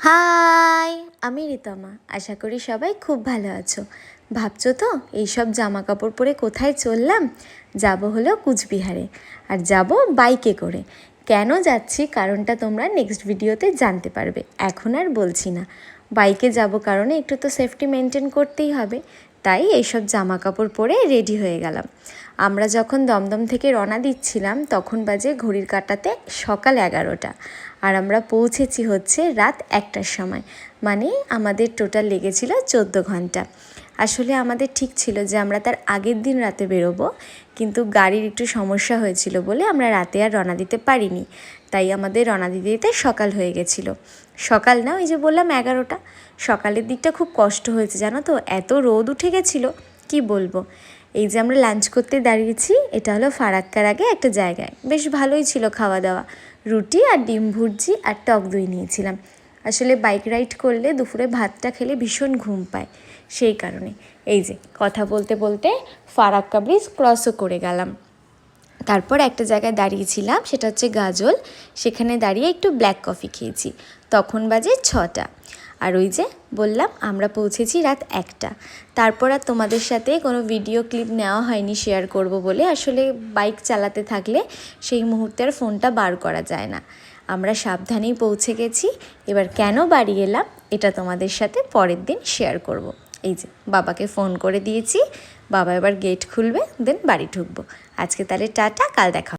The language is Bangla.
হাই, আমি রিতমা। আশা করি সবাই খুব ভালো আছো। ভাবছো তো এইসব জামা কাপড় পরে কোথায় চললাম? যাব হলো কুচবিহারে, আর যাব বাইকে করে। কেন যাচ্ছি কারণটা তোমরা নেক্সট ভিডিওতে জানতে পারবে, এখন আর বলছি না। বাইকে যাব কারণে একটু তো সেফটি মেনটেন করতেই হবে, তাই এইসব জামা কাপড় পরে রেডি হয়ে গেলাম। আমরা যখন দমদম থেকে রওনা দিচ্ছিলাম তখন বাজে ঘড়ির কাঁটাতে সকাল 11টা, আর আমরা পৌঁছেছি হচ্ছে রাত 1টার সময়। মানে আমাদের টোটাল লেগেছিল 14 ঘন্টা। আসলে আমাদের ঠিক ছিল যে আমরা তার আগের দিন রাতে বেরোবো, কিন্তু গাড়ির একটু সমস্যা হয়েছিল বলে আমরা রাতে আর রওনা দিতে পারিনি। তাই আমাদের রওনা দিতে দিতে সকাল হয়ে গেছিলো। সকাল না, ওই যে বললাম 11টা। সকালের দিকটা খুব কষ্ট হয়েছে জানো তো, এত রোদ উঠে গেছিলো কি বলবো। এই যে আমরা লাঞ্চ করতে দাঁড়িয়েছি, এটা হলো ফারাক্কার আগে একটা জায়গায়, বেশ ভালোই ছিল খাওয়া দাওয়া। রুটি আর ডিম ভুর্জি আর টক দই নিয়েছিলাম। আসলে বাইক রাইড করলে দুপুরে ভাতটা খেলে ভীষণ ঘুম পায়, সেই কারণে। এই যে কথা বলতে বলতে ফারাক্কা ব্রিজ ক্রসও করে গেলাম। তারপর একটা জায়গায় দাঁড়িয়েছিলাম, সেটা হচ্ছে গাজল। সেখানে দাঁড়িয়ে একটু ব্ল্যাক কফি খেয়েছি। তখন বাজে 6টা। আর ওই যে বললাম আমরা পৌঁছেছি রাত 1টা। তারপর আর তোমাদের সাথে কোনো ভিডিও ক্লিপ নেওয়া হয়নি শেয়ার করব বলে। আসলে বাইক চালাতে থাকলে সেই মুহূর্তে আর ফোনটা বার করা যায় না। আমরা সাবধানেই পৌঁছে গেছি। এবার কেন বাড়ি এলাম এটা তোমাদের সাথে পরের দিন শেয়ার করব। এই যে বাবাকে ফোন করে দিয়েছি, বাবা এবার গেট খুলবে, দেন বাড়ি ঢুকবো। আজকে তাহলে টাটা, কাল দেখা।